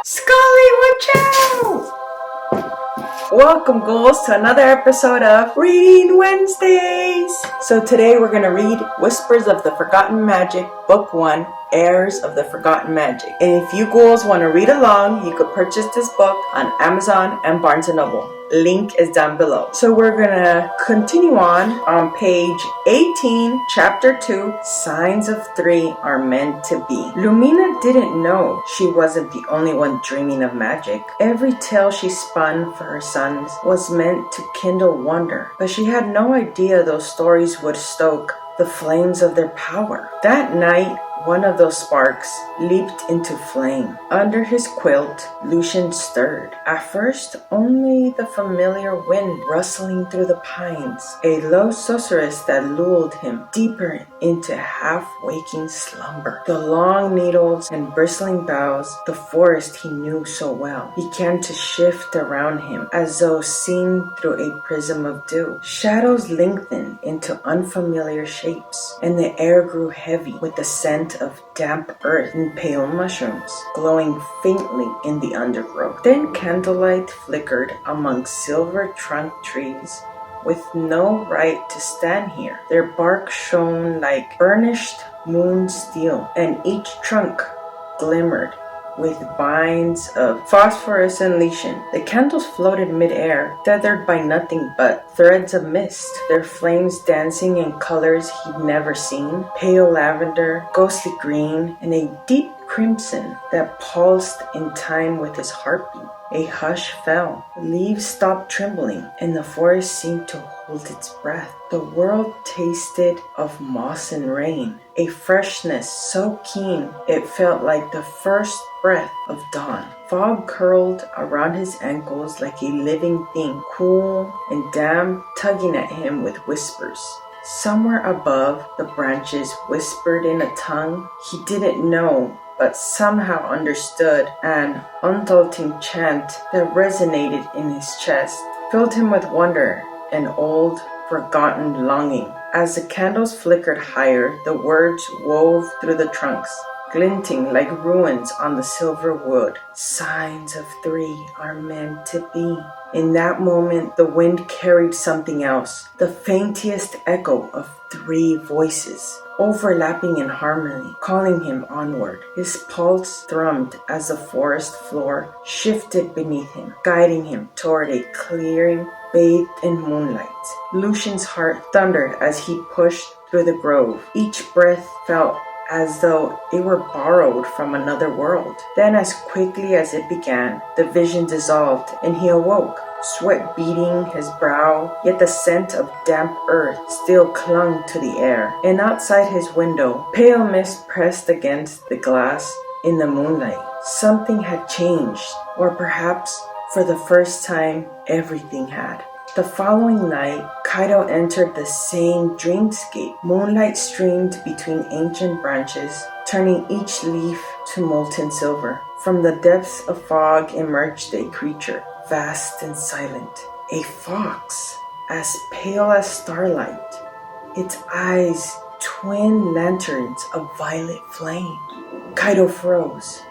Scully, watch out! Welcome, ghouls, to another episode of Reading Wednesdays. So today we're going to read Whispers of the Forgotten Magic, Book 1, Heirs of the Forgotten Magic. And if you ghouls want to read along, you could purchase this book on Amazon and Barnes & Noble. Link is down below. So we're going to continue on page 18, chapter 2, Signs of 3 Are Meant to Be. Lumina didn't know she wasn't the only one dreaming of magic. Every tale she spun for her sons was meant to kindle wonder, but she had no idea those stories would stoke the flames of their power. That night, one of those sparks leaped into flame. Under his quilt, Lucian stirred. At first, only the familiar wind rustling through the pines, a low susurrus that lulled him deeper into half-waking slumber. The long needles and bristling boughs, the forest he knew so well, began to shift around him as though seen through a prism of dew. Shadows lengthened into unfamiliar shapes, and the air grew heavy with the scent of damp earth and pale mushrooms glowing faintly in the undergrowth. Then candlelight flickered among silver trunk trees with no right to stand here. Their bark shone like burnished moon steel, and each trunk glimmered with binds of phosphorescent lichen. The candles floated mid-air, tethered by nothing but threads of mist, their flames dancing in colors he'd never seen, pale lavender, ghostly green, and a deep crimson that pulsed in time with his heartbeat. A hush fell, leaves stopped trembling, and the forest seemed to hold its breath. The world tasted of moss and rain, a freshness so keen it felt like the first breath of dawn. Fog curled around his ankles like a living thing, cool and damp, tugging at him with whispers. Somewhere above, the branches whispered in a tongue he didn't know but somehow understood. An unthoughting chant that resonated in his chest filled him with wonder and old, forgotten longing. As the candles flickered higher, the words wove through the trunks, glinting like ruins on the silver wood. Signs of 3 are meant to be. In that moment, the wind carried something else, the faintest echo of 3 voices, overlapping in harmony, calling him onward. His pulse thrummed as the forest floor shifted beneath him, guiding him toward a clearing bathed in moonlight. Lucian's heart thundered as he pushed through the grove. Each breath felt as though it were borrowed from another world. Then, as quickly as it began, the vision dissolved and he awoke, sweat beading his brow, yet the scent of damp earth still clung to the air. And outside his window, pale mist pressed against the glass in the moonlight. Something had changed, or perhaps for the first time, everything had. The following night, Kaido entered the same dreamscape. Moonlight streamed between ancient branches, turning each leaf to molten silver. From the depths of fog emerged a creature, vast and silent. A fox, as pale as starlight, its eyes twin lanterns of violet flame. Kaido froze.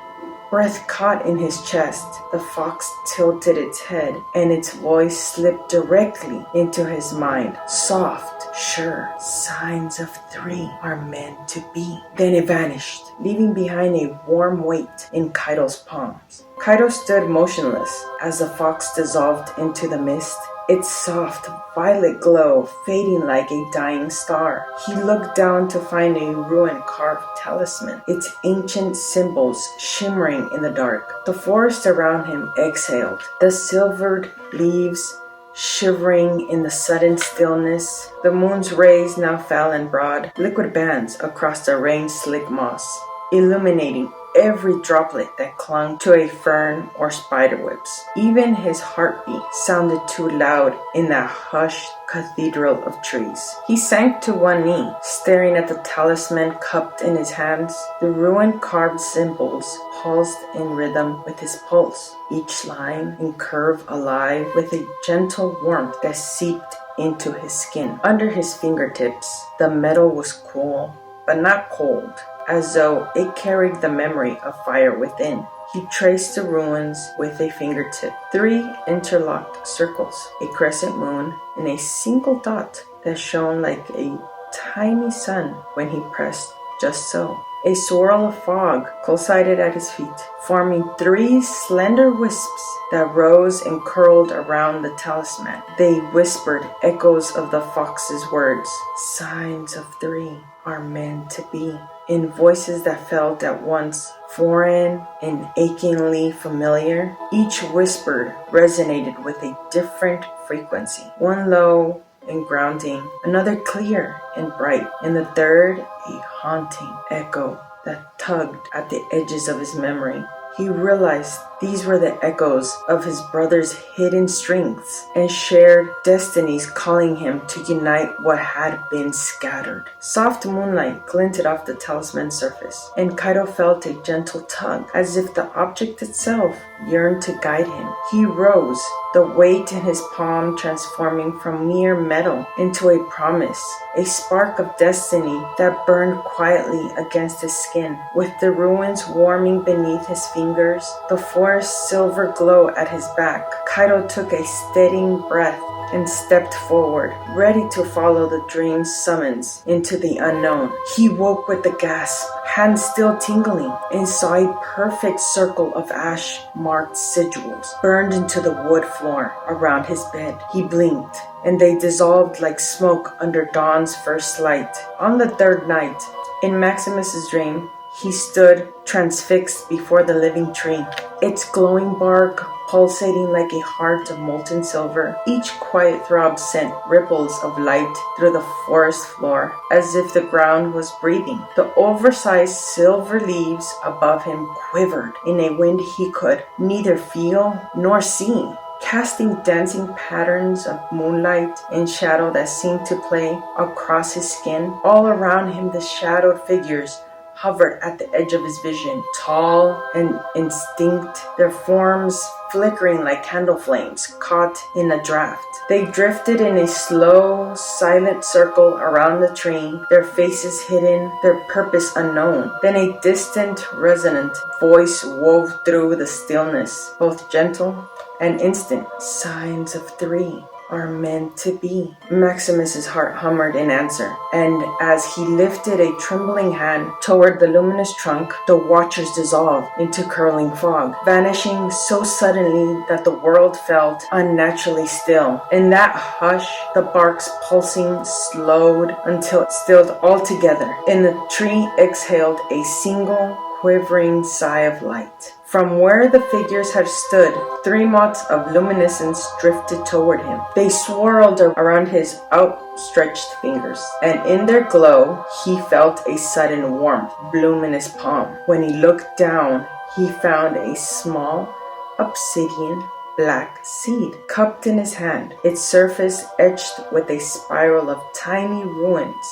Breath caught in his chest. The fox tilted its head, and its voice slipped directly into his mind. Soft, sure, signs of 3 are meant to be. Then it vanished, leaving behind a warm weight in Kaido's palms. Kaido stood motionless as the fox dissolved into the mist, its soft violet glow fading like a dying star. He looked down to find a ruin-carved talisman, its ancient symbols shimmering in the dark. The forest around him exhaled, the silvered leaves shivering in the sudden stillness. The moon's rays now fell in broad, liquid bands across the rain-slick moss, illuminating every droplet that clung to a fern or spiderwebs. Even his heartbeat sounded too loud in that hushed cathedral of trees. He sank to one knee, staring at the talisman cupped in his hands. The ruin-carved symbols pulsed in rhythm with his pulse, each line and curve alive with a gentle warmth that seeped into his skin. Under his fingertips, the metal was cool, but not cold, as though it carried the memory of fire within. He traced the ruins with a fingertip. 3 interlocked circles, a crescent moon, and a single dot that shone like a tiny sun when he pressed just so. A swirl of fog coincided at his feet, forming 3 slender wisps that rose and curled around the talisman. They whispered echoes of the fox's words. Signs of 3 are meant to be, in voices that felt at once foreign and achingly familiar. Each whisper resonated with a different frequency, one low and grounding, another clear and bright, and the third a haunting echo that tugged at the edges of his memory. He realized these were the echoes of his brother's hidden strengths and shared destinies calling him to unite what had been scattered. Soft moonlight glinted off the talisman's surface, and Kaido felt a gentle tug, as if the object itself yearned to guide him. He rose, the weight in his palm transforming from mere metal into a promise, a spark of destiny that burned quietly against his skin. With the ruins warming beneath his fingers, the forest silver glow at his back, Kaido took a steadying breath and stepped forward, ready to follow the dream's summons into the unknown. He woke with a gasp, hands still tingling, and saw a perfect circle of ash-marked sigils burned into the wood floor around his bed. He blinked, and they dissolved like smoke under dawn's first light. On the 3rd night, in Maximus's dream, he stood transfixed before the living tree, its glowing bark pulsating like a heart of molten silver. Each quiet throb sent ripples of light through the forest floor, as if the ground was breathing. The oversized silver leaves above him quivered in a wind he could neither feel nor see, casting dancing patterns of moonlight and shadow that seemed to play across his skin. All around him the shadowed figures hovered at the edge of his vision, tall and indistinct, their forms flickering like candle flames caught in a draft. They drifted in a slow, silent circle around the tree, their faces hidden, their purpose unknown. Then a distant, resonant voice wove through the stillness, both gentle and instant. Signs of 3 are meant to be. Maximus's heart hummed in answer, and as he lifted a trembling hand toward the luminous trunk, the watchers dissolved into curling fog, vanishing so suddenly that the world felt unnaturally still. In that hush, the bark's pulsing slowed until it stilled altogether, and the tree exhaled a single quivering sigh of light. From where the figures had stood, 3 motes of luminescence drifted toward him. They swirled around his outstretched fingers, and in their glow, he felt a sudden warmth bloom in his palm. When he looked down, he found a small, obsidian black seed cupped in his hand, its surface etched with a spiral of tiny runes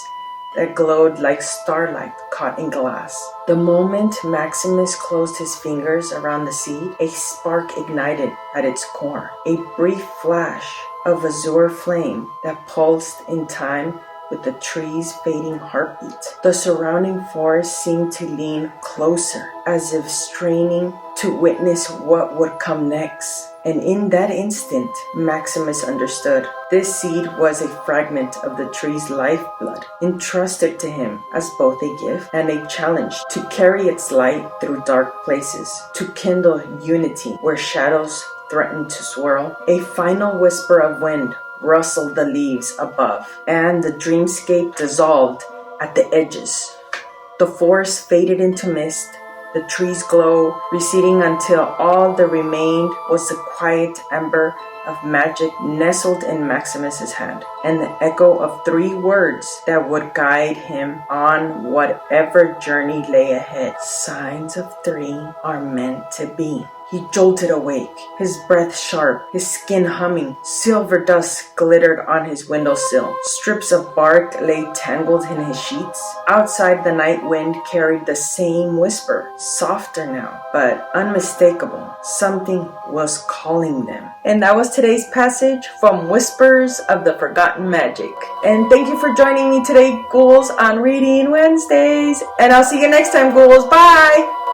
that glowed like starlight caught in glass. The moment Maximus closed his fingers around the seed, a spark ignited at its core, a brief flash of azure flame that pulsed in time with the tree's fading heartbeat. The surrounding forest seemed to lean closer, as if straining to witness what would come next. And in that instant, Maximus understood. This seed was a fragment of the tree's lifeblood, entrusted to him as both a gift and a challenge to carry its light through dark places, to kindle unity where shadows threatened to swirl. A final whisper of wind rustled the leaves above, and the dreamscape dissolved at the edges. The forest faded into mist, the trees' glow receding until all that remained was the quiet ember of magic nestled in Maximus's hand, and the echo of 3 words that would guide him on whatever journey lay ahead. Signs of 3 are meant to be. He jolted awake, his breath sharp, his skin humming. Silver dust glittered on his windowsill. Strips of bark lay tangled in his sheets. Outside, the night wind carried the same whisper, softer now, but unmistakable. Something was calling them. And that was today's passage from Whispers of the Forgotten Magic. And thank you for joining me today, ghouls, on Reading Wednesdays. And I'll see you next time, ghouls. Bye!